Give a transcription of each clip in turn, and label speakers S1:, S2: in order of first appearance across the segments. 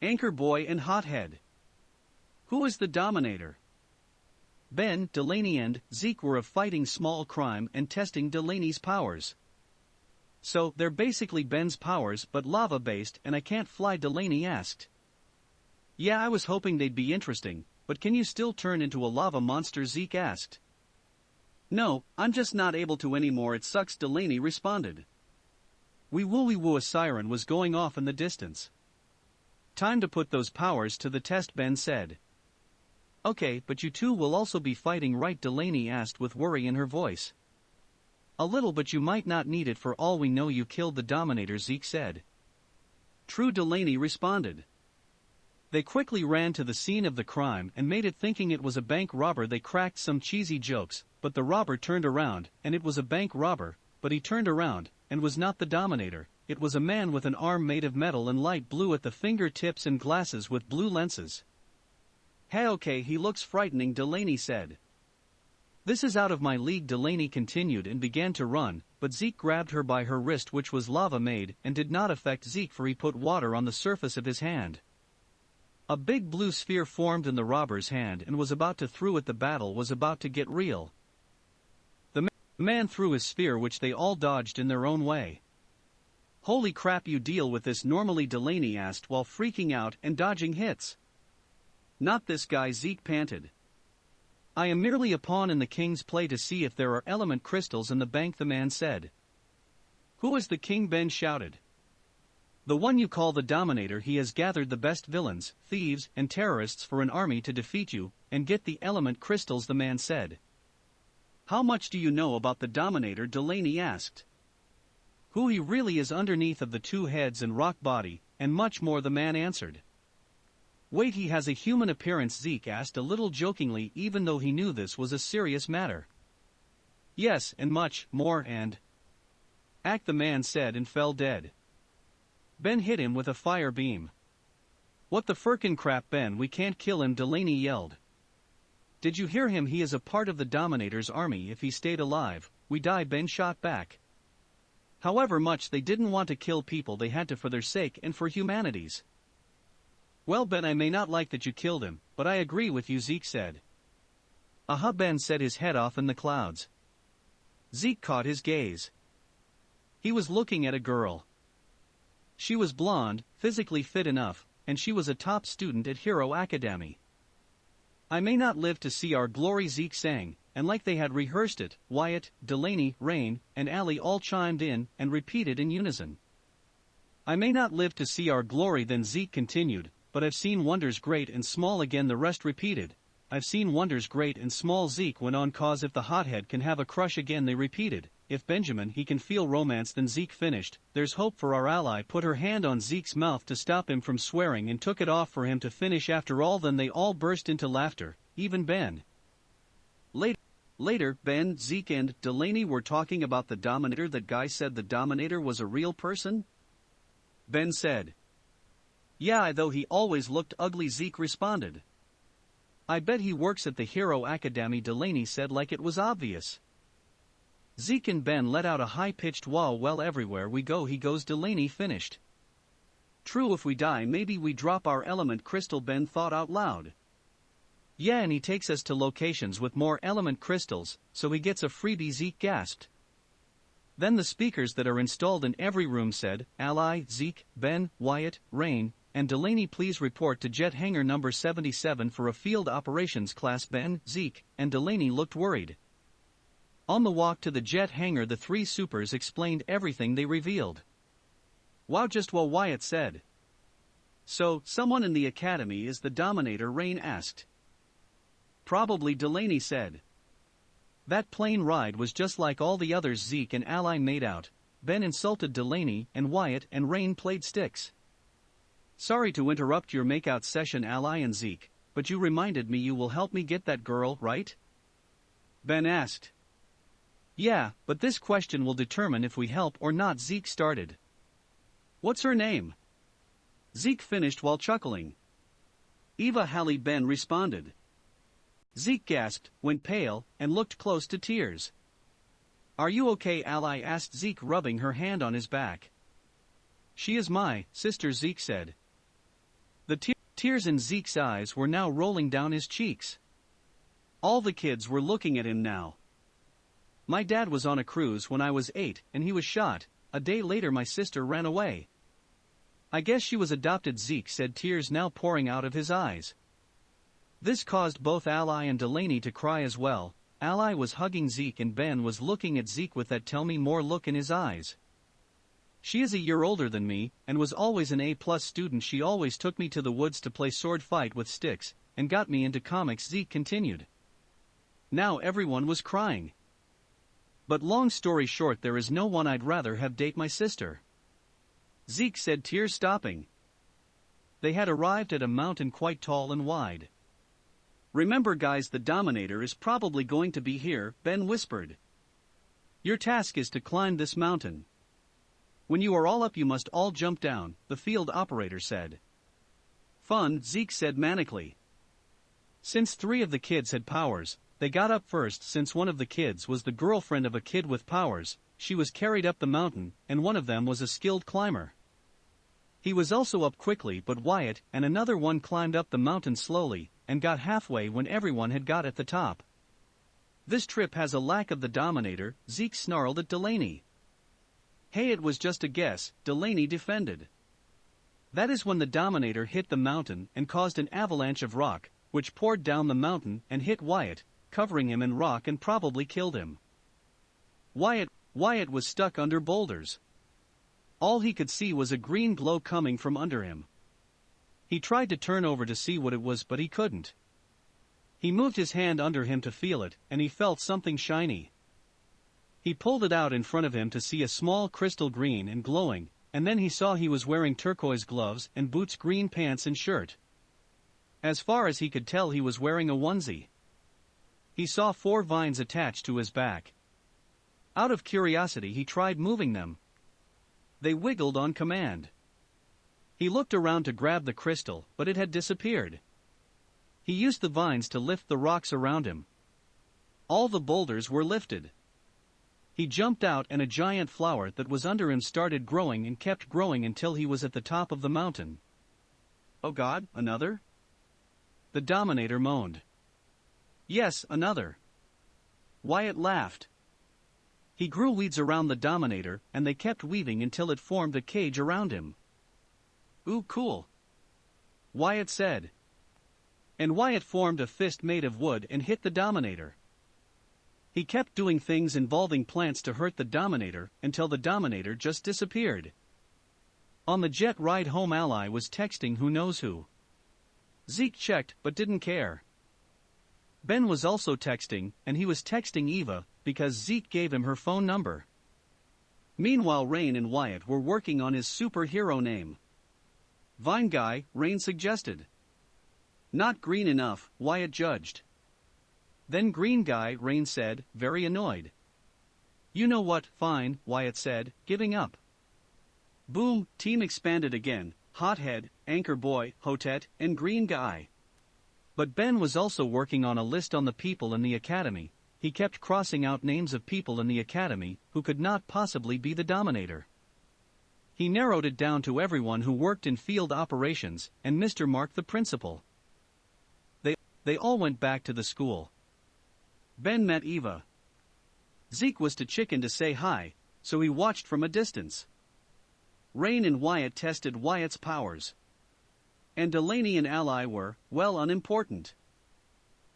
S1: Anchor Boy and Hothead. Who is the Dominator? Ben, Delaney and Zeke were of fighting small crime and testing Delaney's powers. So, they're basically Ben's powers but lava-based and I can't fly, Delaney asked. Yeah, I was hoping they'd be interesting, but can you still turn into a lava monster, Zeke asked. No, I'm just not able to anymore, it sucks, Delaney responded. Wee woo, a siren was going off in the distance. Time to put those powers to the test, Ben said. Okay, but you two will also be fighting, right? Delaney asked with worry in her voice. A little, but you might not need it, for all we know you killed the Dominator, Zeke said. True, Delaney responded. They quickly ran to the scene of the crime and made it, thinking it was a bank robber. They cracked some cheesy jokes, but the robber turned around, and it was a bank robber, but he turned around, and was not the Dominator. It was a man with an arm made of metal and light blue at the fingertips and glasses with blue lenses. Hey, okay, he looks frightening, Delaney said. This is out of my league, Delaney continued and began to run, but Zeke grabbed her by her wrist, which was lava made, and did not affect Zeke, for he put water on the surface of his hand. A big blue sphere formed in the robber's hand and was about to throw it. The battle was about to get real. The man threw his sphere, which they all dodged in their own way. Holy crap, you deal with this normally, Delaney asked while freaking out and dodging hits. Not this guy, Zeke panted. I am merely a pawn in the king's play to see if there are element crystals in the bank, the man said. Who is the king? Ben shouted. The one you call the Dominator. He has gathered the best villains, thieves, and terrorists for an army to defeat you and get the element crystals, the man said. How much do you know about the Dominator? Delaney asked. Who he really is underneath of the two heads and rock body, and much more, the man answered. Wait, he has a human appearance? Zeke asked a little jokingly, even though he knew this was a serious matter. Yes, and much more, and the man said and fell dead. Ben hit him with a fire beam. What the frickin' crap, Ben, we can't kill him, Delaney yelled. Did you hear him? He is a part of the Dominator's army. If he stayed alive, we die, Ben shot back. However much they didn't want to kill people, they had to for their sake and for humanity's. Well, Ben, I may not like that you killed him, but I agree with you, Zeke said. Aha, Ben said, his head off in the clouds. Zeke caught his gaze. He was looking at a girl. She was blonde, physically fit enough, and she was a top student at Hero Academy. I may not live to see our glory, Zeke sang, and like they had rehearsed it, Wyatt, Delaney, Rain, and Allie all chimed in and repeated in unison. I may not live to see our glory, then Zeke continued, but I've seen wonders great and small. Again the rest repeated. I've seen wonders great and small, Zeke went on. Cause if the hothead can have a crush, again they repeated. If Benjamin he can feel romance, then Zeke finished. There's hope for our ally. Put her hand on Zeke's mouth to stop him from swearing and took it off for him to finish. After all, then they all burst into laughter, even Ben. Later, Ben, Zeke and Delaney were talking about the Dominator. That guy said the Dominator was a real person? Ben said. Yeah, though he always looked ugly, Zeke responded. I bet he works at the Hero Academy, Delaney said like it was obvious. Zeke and Ben let out a high-pitched wah. Well, everywhere we go he goes, Delaney finished. True, if we die maybe we drop our element crystal, Ben thought out loud. Yeah, and he takes us to locations with more element crystals, so he gets a freebie, Zeke gasped. Then the speakers that are installed in every room said, Ally, Zeke, Ben, Wyatt, Rain, and Delaney, please report to jet hangar number 77 for a field operations class. Ben, Zeke, and Delaney looked worried. On the walk to the jet hangar the three supers explained everything they revealed. Wow, just what Wyatt said. So, someone in the academy is the Dominator? Rain asked. Probably, Delaney said. That plane ride was just like all the others, Zeke and Ally made out. Ben insulted Delaney, and Wyatt and Rain played sticks. Sorry to interrupt your makeout session, Ally and Zeke, but you reminded me you will help me get that girl, right? Ben asked. Yeah, but this question will determine if we help or not, Zeke started. What's her name? Zeke finished while chuckling. Eva Hallie, Ben responded. Zeke gasped, went pale, and looked close to tears. Are you okay, Ally asked Zeke, rubbing her hand on his back. She is my sister, Zeke said. The tears in Zeke's eyes were now rolling down his cheeks. All the kids were looking at him now. My dad was on a cruise when I was 8 and he was shot. A day later my sister ran away. I guess she was adopted, Zeke said, tears now pouring out of his eyes. This caused both Ally and Delaney to cry as well. Ally was hugging Zeke and Ben was looking at Zeke with that tell me more look in his eyes. She is a year older than me, and was always an A+ student. She always took me to the woods to play sword fight with sticks, and got me into comics, Zeke continued. Now everyone was crying. But long story short, there is no one I'd rather have date my sister. Zeke said, tears stopping. They had arrived at a mountain quite tall and wide. Remember guys, the Dominator is probably going to be here, Ben whispered. Your task is to climb this mountain. When you are all up you must all jump down, the field operator said. Fun, Zeke said manically. Since 3 of the kids had powers, they got up first. Since one of the kids was the girlfriend of a kid with powers, she was carried up the mountain, and one of them was a skilled climber. He was also up quickly, but Wyatt and another one climbed up the mountain slowly, and got halfway when everyone had got at the top. This trip has a lack of the Dominator, Zeke snarled at Delaney. Hey, it was just a guess, Delaney defended. That is when the Dominator hit the mountain and caused an avalanche of rock, which poured down the mountain and hit Wyatt, covering him in rock and probably killed him. Wyatt was stuck under boulders. All he could see was a green glow coming from under him. He tried to turn over to see what it was, but he couldn't. He moved his hand under him to feel it, and he felt something shiny. He pulled it out in front of him to see a small crystal, green and glowing, and then he saw he was wearing turquoise gloves and boots, green pants and shirt. As far as he could tell, he was wearing a onesie. He saw 4 vines attached to his back. Out of curiosity he tried moving them. They wiggled on command. He looked around to grab the crystal, but it had disappeared. He used the vines to lift the rocks around him. All the boulders were lifted. He jumped out and a giant flower that was under him started growing and kept growing until he was at the top of the mountain. Oh God, another? The Dominator moaned. Yes, another. Wyatt laughed. He grew weeds around the Dominator, and they kept weaving until it formed a cage around him. Ooh, cool. Wyatt said. And Wyatt formed a fist made of wood and hit the Dominator. He kept doing things involving plants to hurt the Dominator until the Dominator just disappeared. On the jet ride home, Ally was texting who knows who. Zeke checked but didn't care. Ben was also texting, and he was texting Eva because Zeke gave him her phone number. Meanwhile, Rain and Wyatt were working on his superhero name. Vine Guy, Rain suggested. Not green enough, Wyatt judged. Then Green Guy, Rain said, very annoyed. You know what, fine, Wyatt said, giving up. Boom, team expanded again, Hothead, Anchor Boy, Hothead, and Green Guy. But Ben was also working on a list on the people in the academy. He kept crossing out names of people in the academy who could not possibly be the Dominator. He narrowed it down to everyone who worked in field operations and Mr. Mark the principal. They all went back to the school. Ben met Eva. Zeke was too chicken to say hi, so he watched from a distance. Rain and Wyatt tested Wyatt's powers. And Delaney and Ally were, well, unimportant.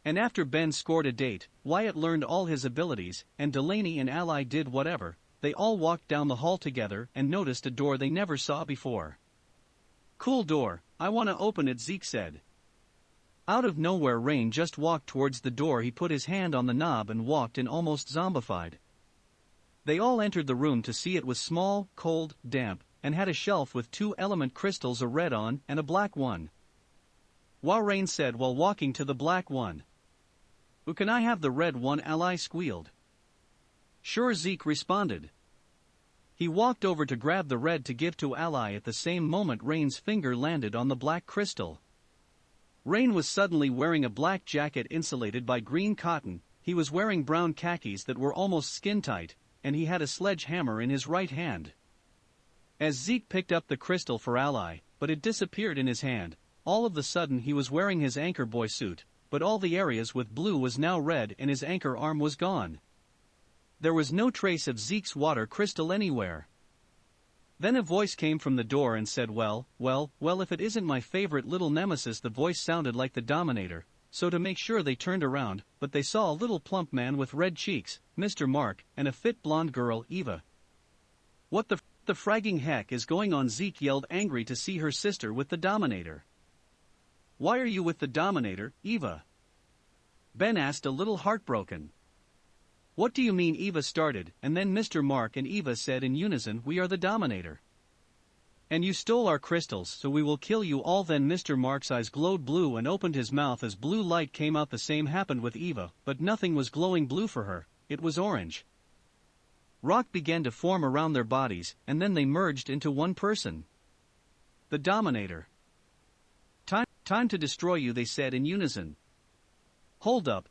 S1: And after Ben scored a date, Wyatt learned all his abilities, and Delaney and Ally did whatever. They all walked down the hall together and noticed a door they never saw before. Cool door, I want to open it, Zeke said. Out of nowhere, Rain just walked towards the door. He put his hand on the knob and walked in, almost zombified. They all entered the room to see it was small, cold, damp, and had a shelf with 2 element crystals, a red one and a black one. Wow, Rain said while walking to the black one. Ooh, can I have the red one? Ally squealed. Sure, Zeke responded. He walked over to grab the red to give to Ally. At the same moment, Rain's finger landed on the black crystal. Rain was suddenly wearing a black jacket insulated by green cotton. He was wearing brown khakis that were almost skin tight, and he had a sledgehammer in his right hand. As Zeke picked up the crystal for Ally, but it disappeared in his hand, all of the sudden he was wearing his anchor boy suit, but all the areas with blue was now red and his anchor arm was gone. There was no trace of Zeke's water crystal anywhere. Then a voice came from the door and said, well, if it isn't my favorite little nemesis. The voice sounded like the Dominator, so to make sure they turned around, but they saw a little plump man with red cheeks, Mr. Mark, and a fit blonde girl, Eva. What the fragging heck is going on? Zeke yelled, angry to see her sister with the Dominator. Why are you with the Dominator, Eva? Ben asked, a little heartbroken. What do you mean? Eva started, and then Mr. Mark and Eva said in unison, we are the Dominator. And you stole our crystals, so we will kill you all. Then Mr. Mark's eyes glowed blue and opened his mouth as blue light came out. The same happened with Eva, but nothing was glowing blue for her, it was orange. Rock began to form around their bodies, and then they merged into one person. The Dominator. Time to destroy you, they said in unison. Hold up,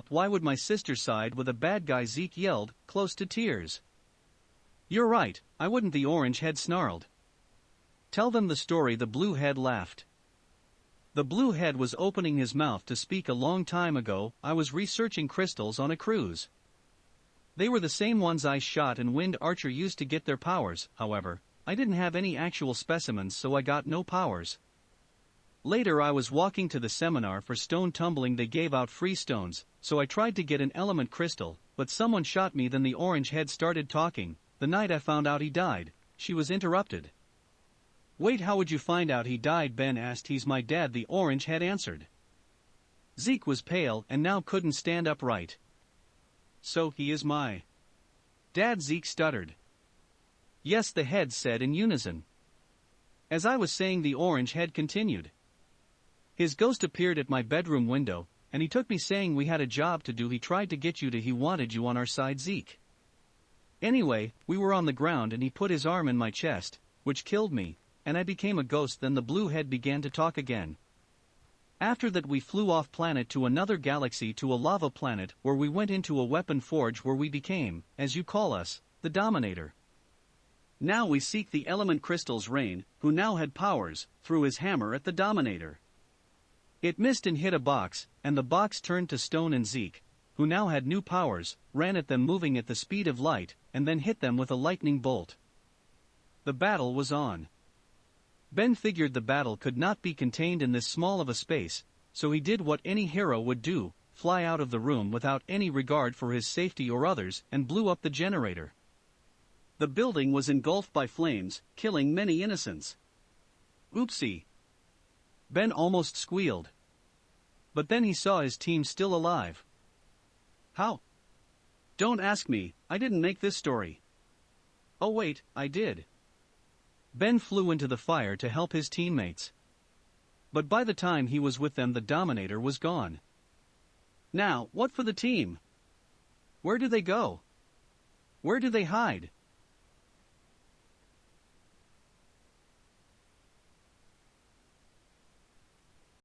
S1: why would my sister side with a bad guy? Zeke yelled, close to tears. You're right, I wouldn't, the orange head snarled. Tell them the story. The blue head laughed. The blue head was opening his mouth to speak. A long time ago, I was researching crystals on a cruise. They were the same ones I shot and Wind Archer used to get their powers. However, I didn't have any actual specimens, so I got no powers. Later I was walking to the seminar for stone tumbling. They gave out free stones, so I tried to get an element crystal, but someone shot me. Then the orange head started talking. The night I found out he died. She was interrupted. Wait, how would you find out he died? Ben asked. He's my dad, the orange head answered. Zeke was pale and now couldn't stand upright. So he is my dad? Zeke stuttered. Yes, the heads said in unison. As I was saying, the orange head continued. His ghost appeared at my bedroom window, and he took me, saying we had a job to do. He tried to get you to, he wanted you on our side, Zeke. Anyway, we were on the ground and he put his arm in my chest, which killed me, and I became a ghost. Then the blue head began to talk again. After that we flew off planet to another galaxy, to a lava planet, where we went into a weapon forge where we became, as you call us, the Dominator. Now we seek the element crystals. Rain, who now had powers, threw his hammer at the Dominator. It missed and hit a box, and the box turned to stone, and Zeke, who now had new powers, ran at them moving at the speed of light, and then hit them with a lightning bolt. The battle was on. Ben figured the battle could not be contained in this small of a space, so he did what any hero would do, fly out of the room without any regard for his safety or others, and blew up the generator. The building was engulfed by flames, killing many innocents. Oopsie! Ben almost squealed. But then he saw his team still alive. How? Don't ask me, I didn't make this story. Oh wait, I did. Ben flew into the fire to help his teammates. But by the time he was with them, the Dominator was gone. Now, what for the team? Where do they go? Where do they hide?